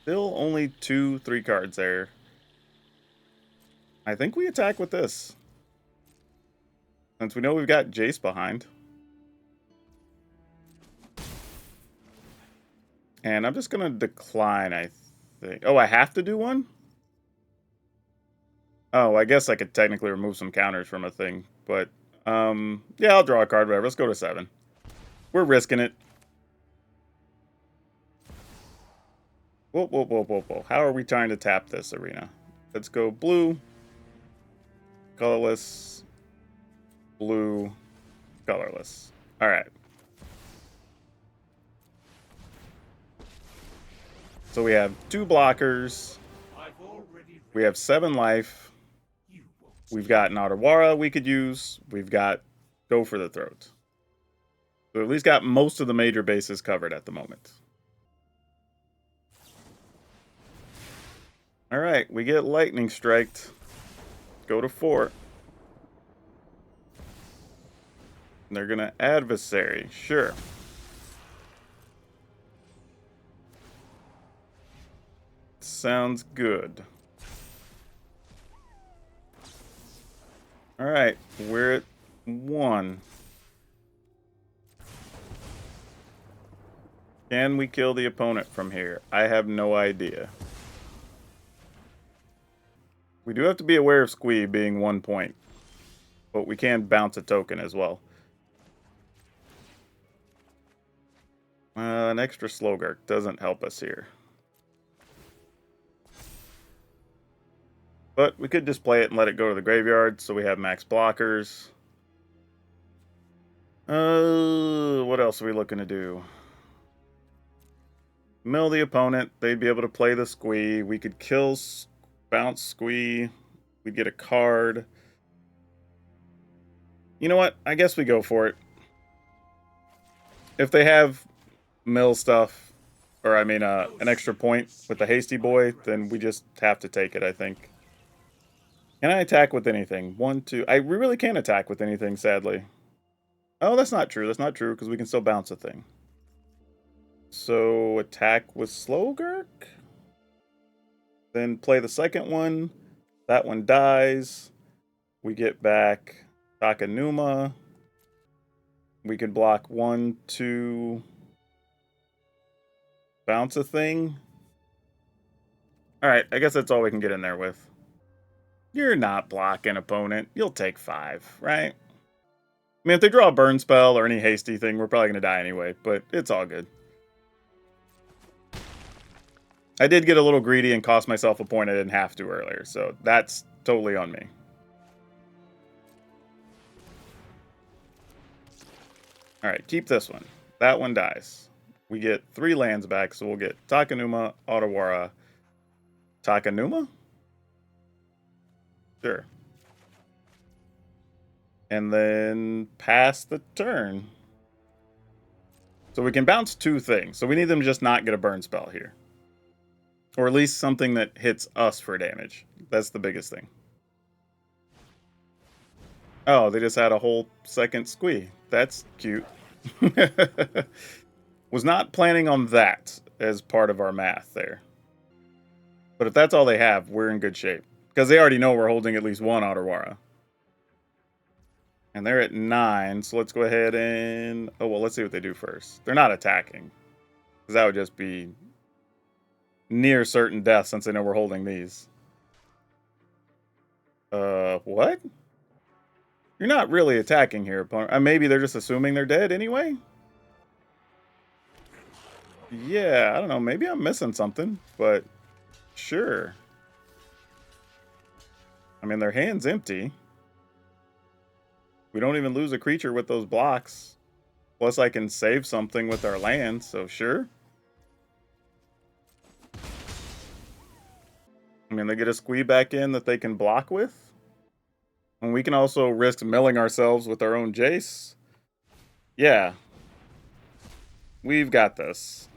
Still only 2-3 cards there. I think we attack with this. Since we know we've got Jace behind. And I'm just going to decline, I think. Oh, I have to do one? Oh, I guess I could technically remove some counters from a thing. But, yeah, I'll draw a card, whatever. Let's go to 7. We're risking it. Whoa, whoa, whoa, whoa, whoa. How are we trying to tap this arena? Let's go blue. Colorless. Blue. Colorless. Alright. So we have 2 blockers. We have 7 life. We've got Nautawara we could use. We've got Go for the Throat. So at least got most of the major bases covered at the moment. Alright, we get Lightning Striked. Go to 4. And they're gonna Adversary. Sure. Sounds good. Alright, we're at 1. Can we kill the opponent from here? I have no idea. We do have to be aware of Squee being 1 point, but we can bounce a token as well. An extra Slogurk doesn't help us here. But we could just play it and let it go to the graveyard, so we have max blockers. What else are we looking to do? Mill the opponent. They'd be able to play the Squee. We could kill, bounce Squee. We'd get a card. You know what? I guess we go for it. If they have mill stuff, or I mean an extra point with the Hasty Boy, then we just have to take it, I think. Can I attack with anything? 1, 2. We really can't attack with anything, sadly. Oh, that's not true. That's not true, because we can still bounce a thing. So, attack with Slogurk? Then play the second one. That one dies. We get back Takanuma. We could block 1, 2. Bounce a thing. Alright, I guess that's all we can get in there with. You're not blocking, opponent. You'll take 5, right? I mean, if they draw a burn spell or any hasty thing, we're probably going to die anyway, but it's all good. I did get a little greedy and cost myself a point I didn't have to earlier, so that's totally on me. Alright, keep this one. That one dies. We get 3 lands back, so we'll get Takanuma, Otawara, Takanuma? Sure. And then pass the turn. So we can bounce 2 things. So we need them to just not get a burn spell here. Or at least something that hits us for damage. That's the biggest thing. Oh, they just had a whole second Squee. That's cute. Was not planning on that as part of our math there. But if that's all they have, we're in good shape. Because they already know we're holding at least 1 Otawara. And they're at 9, so let's go ahead and... Oh, well, let's see what they do first. They're not attacking. Because that would just be near certain death since they know we're holding these. What? You're not really attacking here, opponent. Maybe they're just assuming they're dead anyway? Yeah, I don't know. Maybe I'm missing something, but sure. I mean, their hand's empty. We don't even lose a creature with those blocks. Plus, I can save something with our land, so sure. I mean, they get a Squee back in that they can block with. And we can also risk milling ourselves with our own Jace. Yeah. We've got this.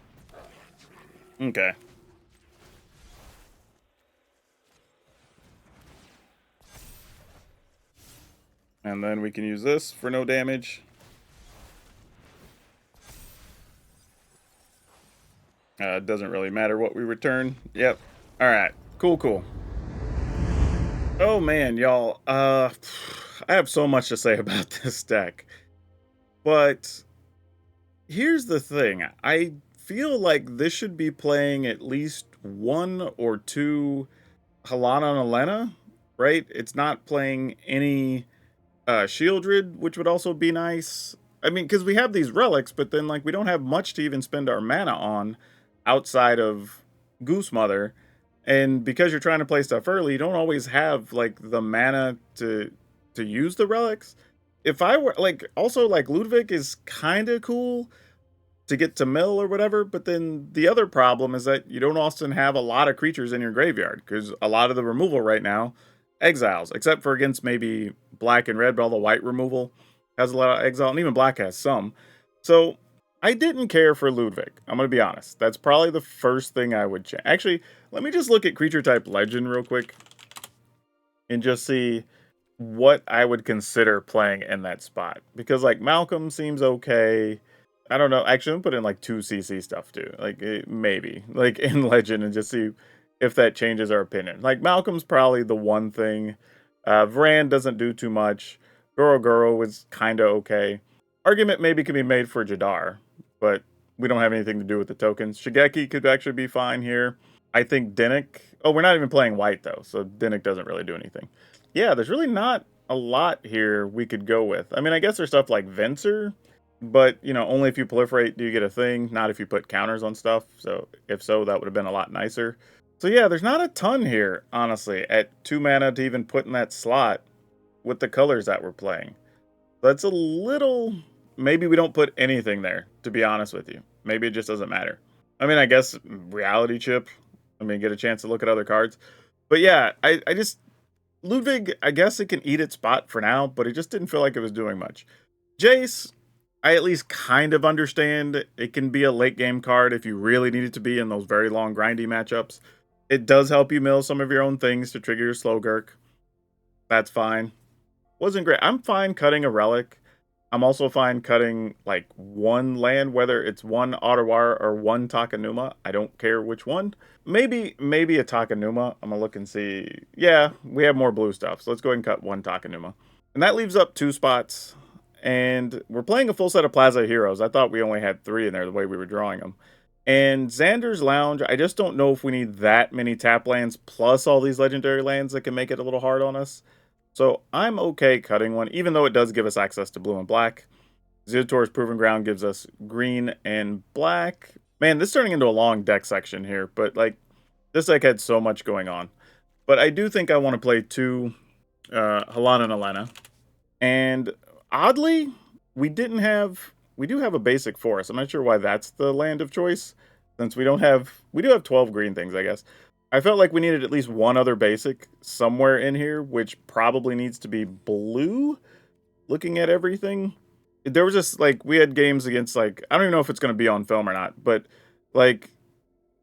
Okay. And then we can use this for no damage. It doesn't really matter what we return. Yep. Alright. Cool, cool. Oh man, y'all. I have so much to say about this deck. But here's the thing. I feel like this should be playing at least 1 or 2 Halana and Elena, right? It's not playing any Shieldred, which would also be nice. I mean, because we have these relics, but then like we don't have much to even spend our mana on outside of Goose Mother. And because you're trying to play stuff early, you don't always have like the mana to use the relics. If I were like, also like Ludwig is kind of cool to get to mill or whatever, but then the other problem is that you don't often have a lot of creatures in your graveyard because a lot of the removal right now exiles, except for against maybe black and red, but all the white removal has a lot of exile, and even black has some. So I didn't care for Ludwig. I'm going to be honest. That's probably the first thing I would change. Actually, let me just look at creature type legend real quick and just see what I would consider playing in that spot. Because like Malcolm seems okay. I don't know. Actually, I'm put in like 2 CC stuff too. Like maybe like in legend and just see if that changes our opinion. Like Malcolm's probably the one thing. Varan doesn't do too much. Goro is kind of okay. Argument maybe can be made for Jadar, but we don't have anything to do with the tokens. Shigeki could actually be fine here. I think Dinnick... Oh, we're not even playing white, though, so Dinnick doesn't really do anything. Yeah, there's really not a lot here we could go with. I mean, I guess there's stuff like Venser, but, you know, only if you proliferate do you get a thing, not if you put counters on stuff. So, if so, that would have been a lot nicer. So, yeah, there's not a ton here, honestly, at 2 mana to even put in that slot with the colors that we're playing. That's a little... Maybe we don't put anything there, to be honest with you. Maybe it just doesn't matter. I mean, I guess Reality Chip. I mean, get a chance to look at other cards. But yeah, I just... Ludwig, I guess it can eat its spot for now, but it just didn't feel like it was doing much. Jace, I at least kind of understand. It can be a late game card if you really need it to be in those very long grindy matchups. It does help you mill some of your own things to trigger your Slowgurk. That's fine. Wasn't great. I'm fine cutting a Relic. I'm also fine cutting like one land, whether it's one Ottawa or one Takenuma. I don't care which one. Maybe a Takenuma. I'm gonna look and see. Yeah, we have more blue stuff, so let's go ahead and cut one Takenuma. And that leaves up 2 spots. And we're playing a full set of Plaza Heroes. I thought we only had 3 in there the way we were drawing them. And Xander's Lounge, I just don't know if we need that many tap lands plus all these legendary lands that can make it a little hard on us. So I'm okay cutting one, even though it does give us access to blue and black. Zerator's Proving Ground gives us green and black. Man, this is turning into a long deck section here, but like this deck had so much going on. But I do think I want to play 2 Halana and Elena. And oddly, we do have a basic forest. I'm not sure why that's the land of choice, since we do have 12 green things, I guess. I felt like we needed at least one other basic somewhere in here, which probably needs to be blue, looking at everything. There was just, like, we had games against, like, I don't even know if it's going to be on film or not, but, like,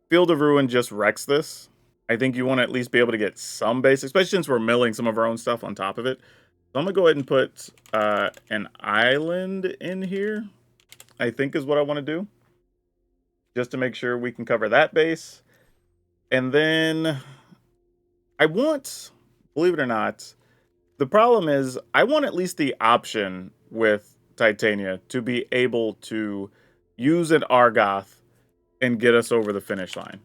Field of Ruin just wrecks this. I think you want to at least be able to get some basic, especially since we're milling some of our own stuff on top of it. So I'm going to go ahead and put an island in here, I think is what I want to do, just to make sure we can cover that base. And then I want, believe it or not, the problem is I want at least the option with Titania to be able to use an Argoth and get us over the finish line,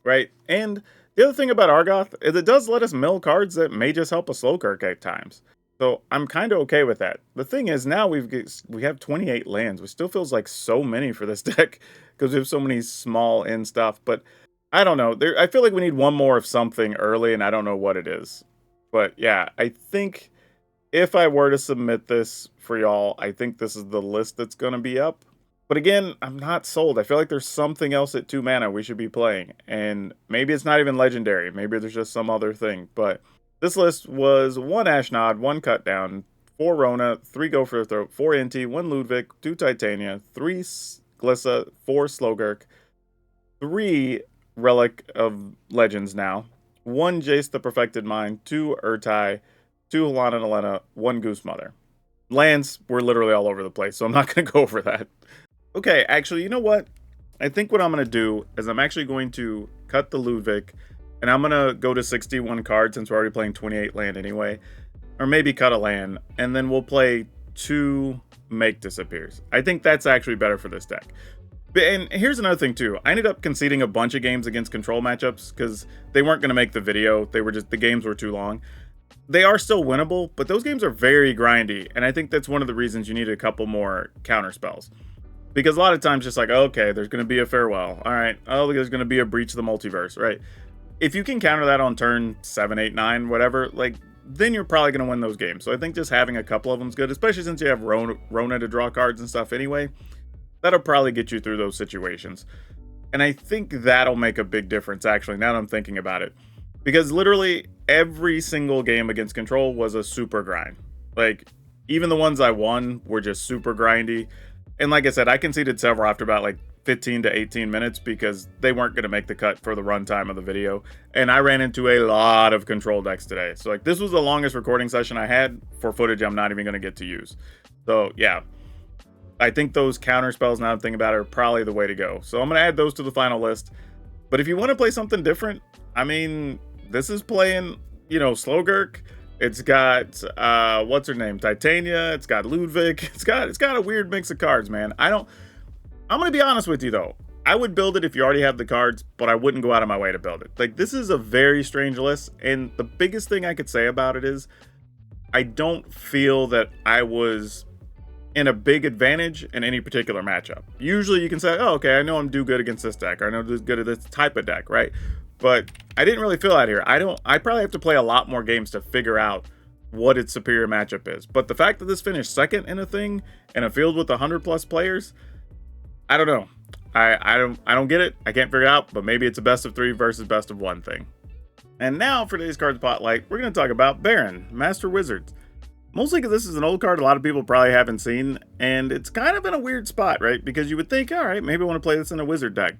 right? And the other thing about Argoth is it does let us mill cards that may just help a Slowgurk at times. So I'm kind of okay with that. The thing is now we have 28 lands, which still feels like so many for this deck because we have so many small in stuff, but I don't know. I feel like we need one more of something early, and I don't know what it is. But yeah, I think if I were to submit this for y'all, I think this is the list that's going to be up. But again, I'm not sold. I feel like there's something else at 2 mana we should be playing. And maybe it's not even legendary. Maybe there's just some other thing. But this list was 1 Ashnod, 1 Cutdown, 4 Rona, 3 Go for the Throat, 4 Inti, 1 Ludwig, 2 Titania, 3 Glissa, 4 Slowgurk, 3 Relic of Legends now, 1 Jace the Perfected Mind, 2 Urtai, 2 Halana and Elena, 1 Goose Mother. Lands were literally all over the place, so I'm not going to go over that. Okay, actually, you know what? I think what I'm going to do is I'm actually going to cut the Ludwig, and I'm going to go to 61 cards since we're already playing 28 land anyway, or maybe cut a land, and then we'll play 2 Make Disappears. I think that's actually better for this deck. And here's another thing too. I ended up conceding a bunch of games against control matchups because they weren't going to make the video. They were just, the games were too long. They are still winnable, but those games are very grindy. And I think that's one of the reasons you need a couple more counter spells. Because a lot of times just like, okay, there's going to be a farewell. All right. Oh, there's going to be a breach of the multiverse, right? If you can counter that on turn 7, 8, 9, whatever, like, then you're probably going to win those games. So I think just having a couple of them is good, especially since you have Rona to draw cards and stuff anyway. That'll probably get you through those situations. And I think that'll make a big difference, actually, now that I'm thinking about it. Because literally every single game against control was a super grind. Like, even the ones I won were just super grindy. And like I said, I conceded several after about like 15 to 18 minutes because they weren't going to make the cut for the runtime of the video. And I ran into a lot of control decks today. So like this was the longest recording session I had for footage I'm not even going to get to use. So yeah. I think those counter spells, now that I'm thinking about it, are probably the way to go. So I'm going to add those to the final list. But if you want to play something different, I mean, this is playing, you know, Slowgurk. It's got, what's her name? Titania. It's got Ludwig. It's got a weird mix of cards, man. I'm going to be honest with you, though. I would build it if you already have the cards, but I wouldn't go out of my way to build it. Like, this is a very strange list, and the biggest thing I could say about it is I don't feel that I was in a big advantage in any particular matchup. Usually you can say, oh, okay, I know I'm do good against this deck, or I know I'm do good at this type of deck, right? But I didn't really feel that here. I probably have to play a lot more games to figure out what its superior matchup is. But the fact that this finished second in a thing, in a field with 100+ players, I don't know. I don't get it. I can't figure it out, but maybe it's a best of 3 versus best of 1 thing. And now for today's card spotlight, we're going to talk about Baron, Master Wizards. Mostly because this is an old card a lot of people probably haven't seen, and it's kind of in a weird spot, right? Because you would think, all right, maybe I want to play this in a wizard deck.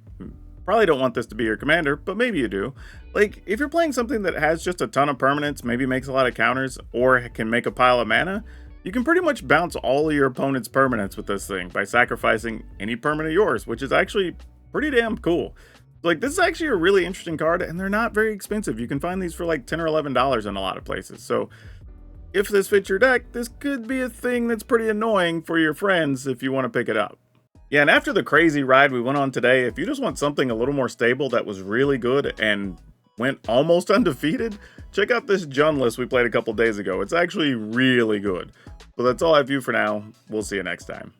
Probably don't want this to be your commander, but maybe you do. Like, if you're playing something that has just a ton of permanents, maybe makes a lot of counters, or can make a pile of mana, you can pretty much bounce all of your opponent's permanents with this thing by sacrificing any permanent of yours, which is actually pretty damn cool. Like, this is actually a really interesting card, and they're not very expensive. You can find these for like $10 or $11 in a lot of places. So if this fits your deck, this could be a thing that's pretty annoying for your friends if you want to pick it up. Yeah, and after the crazy ride we went on today, if you just want something a little more stable that was really good and went almost undefeated, check out this Jund list we played a couple days ago. It's actually really good. So that's all I have for you for now. We'll see you next time.